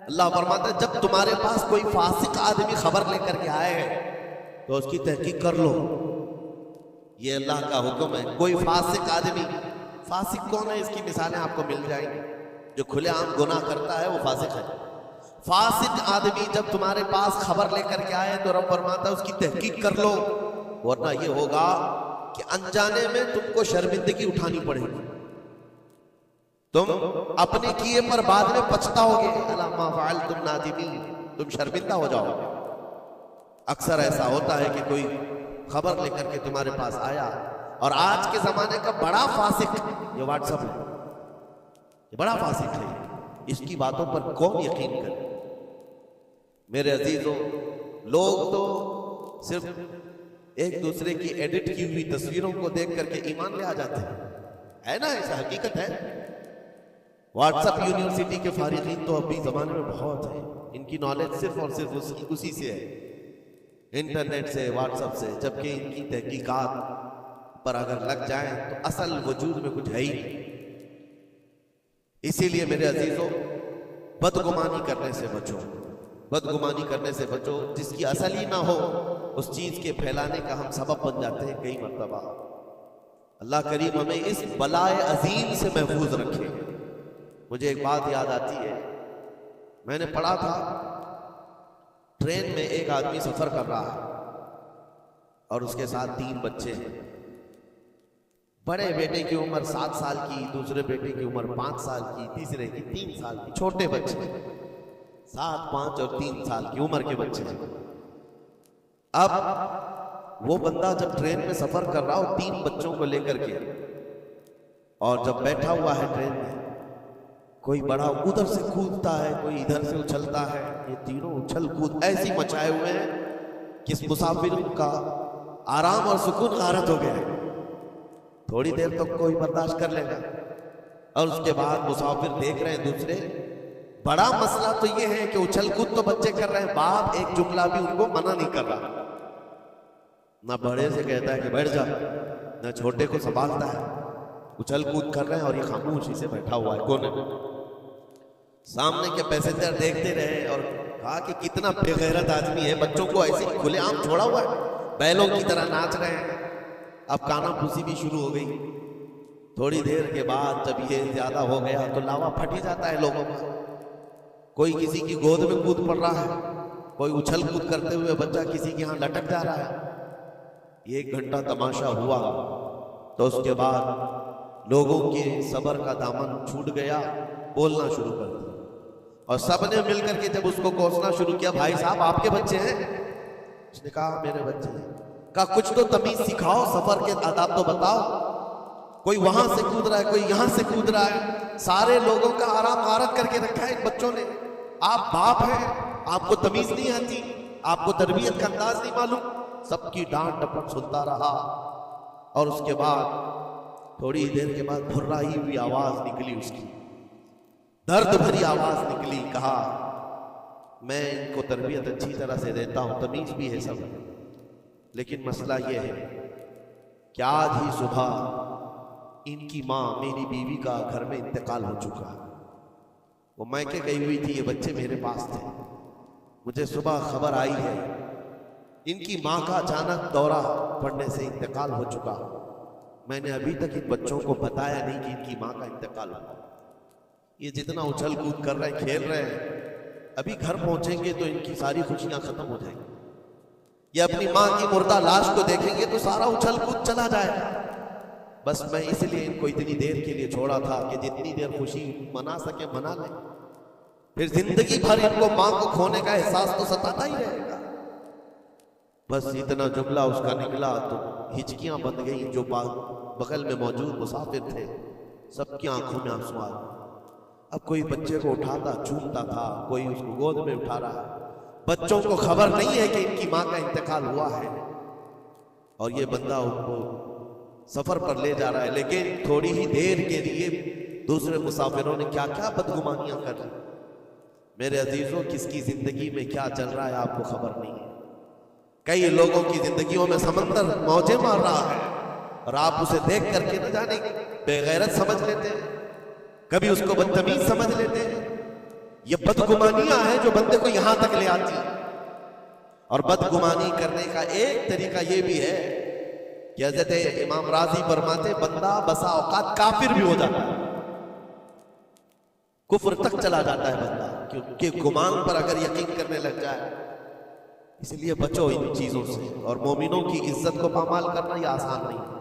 اللہ فرماتا ہے جب تمہارے پاس کوئی فاسق آدمی خبر لے کر کے آئے تو اس کی تحقیق کر لو. یہ اللہ کا حکم ہے. کوئی فاسق آدمی، فاسق کون ہے؟ اس کی مثالیں آپ کو مل جائیں گی. جو کھلے عام گناہ کرتا ہے وہ فاسق ہے. فاسق آدمی جب تمہارے پاس خبر لے کر کے آئے تو رب فرماتا ہے اس کی تحقیق کر لو، ورنہ یہ ہوگا کہ انجانے میں تم کو شرمندگی اٹھانی پڑے گی. تم اپنے کیے پر بعد میں پچھتاؤ گے. الا ما فعلتم نادمین، تم شرمندہ ہو جاؤ گے. اکثر ایسا ہوتا ہے کہ کوئی خبر لے کر کے تمہارے پاس آیا، اور آج کے زمانے کا بڑا فاسق یہ واٹس ایپ ہے. یہ بڑا فاسق ہے. اس کی باتوں پر کون یقین کرے؟ میرے عزیزوں، لوگ تو صرف ایک دوسرے کی ایڈٹ کی ہوئی تصویروں کو دیکھ کر کے ایمان لے آ جاتے ہیں. ہے نا؟ ایسا حقیقت ہے. واٹس ایپ یونیورسٹی کے فارغین تو ابھی زمانے میں بہت ہیں. ان کی نالج صرف اور صرف اسی سے ہے، انٹرنیٹ سے، واٹس ایپ سے. جبکہ ان کی تحقیقات پر اگر لگ جائیں تو اصل وجود میں کچھ ہے ہی نہیں. اسی لیے میرے عزیزوں، بدگمانی کرنے سے بچو. بدگمانی کرنے سے بچو. جس کی اصل ہی نہ ہو اس چیز کے پھیلانے کا ہم سبب بن جاتے ہیں کئی مرتبہ. اللہ کریم ہمیں اس بلائے عظیم سے محفوظ رکھے. مجھے ایک بات یاد آتی ہے، میں نے پڑھا تھا ٹرین میں ایک آدمی سفر کر رہا ہے اور اس کے ساتھ 3 بچے ہیں. بڑے بیٹے کی عمر 7 سال کی، دوسرے بیٹے کی عمر 5 سال کی، تیسرے کی 3 سال کی. چھوٹے بچے 7، 5 اور 3 سال کی عمر کے بچے ہیں. اب وہ بندہ جب ٹرین میں سفر کر رہا ہو 3 بچوں کو لے کر کے، اور جب بیٹھا ہوا ہے ٹرین میں، کوئی بڑا ادھر سے کودتا ہے، کوئی ادھر سے اچھلتا ہے. یہ تینوں اچھل کود ایسی مچائے ہوئے ہیں کہ اس مسافر کا آرام اور سکون غارت ہو گیا ہے. تھوڑی دیر تک کوئی برداشت کر لے گا، اور اس کے بعد مسافر دیکھ رہے ہیں دوسرے. بڑا مسئلہ تو یہ ہے کہ اچھل کود تو بچے کر رہے ہیں، باپ ایک جملہ بھی ان کو منع نہیں کر رہا. نہ بڑے سے کہتا ہے کہ بیٹھ جا، نہ چھوٹے کو سنبھالتا ہے. اچھل کود کر رہے ہیں اور یہ خاموشی سے بیٹھا ہوا ہے کونے میں. سامنے کے پیسنجر دیکھتے رہے اور کہا کہ کتنا بے غیرت آدمی ہے، بچوں کو ایسے کھلے عام چھوڑا ہوا ہے، بیلوں کی طرح ناچ رہے ہیں. اب کانا پھوسی بھی شروع ہو گئی. تھوڑی دیر کے بعد جب یہ زیادہ ہو گیا تو لاوا پھٹ ہی جاتا ہے لوگوں کا. کوئی کسی کی گود میں کود پڑ رہا ہے، کوئی اچھل کود کرتے ہوئے بچہ کسی کے ہاں لٹک جا رہا ہے. 1 گھنٹہ تماشا ہوا تو اس کے بعد لوگوں کے صبر کا دامن چھوٹ گیا. بولنا شروع کر دیا اور سب نے مل کر کے جب اس کو کوسنا شروع کیا، بھائی صاحب آپ کے بچے ہیں؟ اس نے کہا میرے بچے ہیں. کہا کچھ تو تمیز سکھاؤ، سفر کے آداب تو بتاؤ. کوئی وہاں سے کود رہا ہے، کوئی یہاں سے کود رہا ہے. سارے لوگوں کا آرام غارت کر کے رکھا ہے ان بچوں نے. آپ باپ ہیں، آپ کو تمیز نہیں آتی، آپ کو تربیت کا انداز نہیں معلوم. سب کی ڈانٹ ڈپٹ سنتا رہا، اور اس کے بعد تھوڑی دیر کے بعد بھرائی ہوئی آواز نکلی، اس کی درد بھری آواز نکلی. کہا میں ان کو تربیت اچھی طرح سے دیتا ہوں، تمیز بھی ہے سب، لیکن مسئلہ یہ ہے کہ آج ہی صبح ان کی ماں میری بیوی کا گھر میں انتقال ہو چکا. وہ میکے گئی ہوئی تھی، یہ بچے میرے پاس تھے. مجھے صبح خبر آئی ہے ان کی ماں کا اچانک دورہ پڑنے سے انتقال ہو چکا. میں نے ابھی تک ان بچوں کو بتایا نہیں کہ ان کی ماں کا انتقال ہوا. یہ جتنا اچھل کود کر رہے ہیں، کھیل رہے ہیں، ابھی گھر پہنچیں گے تو ان کی ساری خوشیاں ختم ہو جائیں گی. یہ اپنی ماں کی مردہ لاش کو دیکھیں گے تو سارا اچھل کود چلا جائے گا. بس میں اس لیے ان کو اتنی دیر کے لیے چھوڑا تھا کہ جتنی دیر خوشی منا سکے منا لیں، پھر زندگی بھر ان کو ماں کو کھونے کا احساس تو ستاتا ہی رہے گا. بس اتنا جملہ اس کا نکلا تو ہچکیاں بند گئیں. جو بغل میں موجود مسافر تھے سب کی آنکھوں میں آنسو آ گئے. اب کوئی بچے کو اٹھاتا چومتا تھا، کوئی اس کو گود میں اٹھا رہا ہے. بچوں کو خبر نہیں ہے کہ ان کی ماں کا انتقال ہوا ہے، اور یہ بندہ ان کو سفر پر لے جا رہا ہے. لیکن تھوڑی ہی دیر کے لیے دوسرے مسافروں نے کیا کیا بدگمانیاں کر لی. میرے عزیزوں، کس کی زندگی میں کیا چل رہا ہے آپ کو خبر نہیں ہے. کئی لوگوں کی زندگیوں میں سمندر موجیں مار رہا ہے، اور آپ اسے دیکھ کر کے نہ جانے بے غیرت سمجھ لیتے ہیں، کبھی اس کو بدتمیز سمجھ لیتے ہیں. یہ بدگمانیاں ہیں جو بندے کو یہاں تک لے آتی ہیں. اور بدگمانی کرنے کا ایک طریقہ یہ بھی ہے کہ حضرت امام راضی فرماتے بندہ بسا اوقات کافر بھی ہو جاتا ہے، کفر تک چلا جاتا ہے بندہ، کیونکہ گمان پر اگر یقین کرنے لگ جائے. اس لیے بچو ان چیزوں سے. اور مومنوں کی عزت کو پامال کرنا یہ آسان نہیں ہے.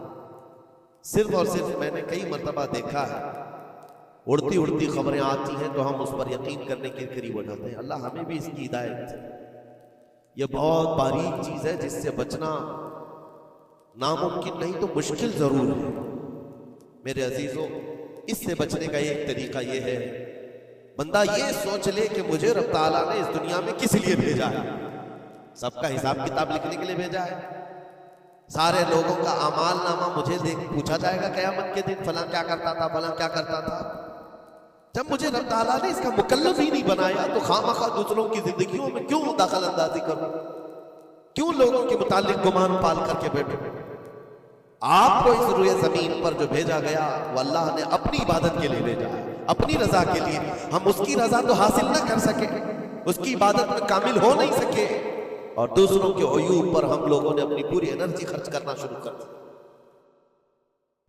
صرف اور صرف میں نے کئی مرتبہ دیکھا ہے اڑتی اڑتی خبریں آتی ہیں تو ہم اس پر یقین کرنے کے قریب ہو جاتے ہیں. اللہ ہمیں بھی اس کی ہدایت. یہ بہت باریک چیز ہے جس سے بچنا ناممکن نہیں تو مشکل ضرور ہے. میرے عزیزوں، اس سے بچنے کا ایک طریقہ یہ ہے بندہ یہ سوچ لے کہ مجھے رب تعالیٰ نے اس دنیا میں کس لیے بھیجا ہے. سب کا حساب کتاب لکھنے کے لیے بھیجا ہے. سارے لوگوں کا اعمال نامہ مجھے پوچھا جائے گا قیامت کے دن، فلاں کیا کرتا تھا، فلاں کیا کرتا تھا. جب مجھے رب تعالیٰ نے اس کا مکلف ہی نہیں بنایا تو خامخواہ دوسروں کی زندگیوں میں کیوں دخل اندازی کروں، کیوں لوگوں کے متعلق گمان پال کر کے بیٹھوں. آپ کو اس روئے زمین پر جو بھیجا گیا وہ اللہ نے اپنی عبادت کے لیے بھیجا ہے، اپنی رضا کے لیے. ہم اس کی رضا تو حاصل نہ کر سکے، اس کی عبادت میں کامل ہو نہیں سکے، اور دوسروں کے عیوب پر ہم لوگوں نے اپنی پوری انرجی خرچ کرنا شروع کر دی.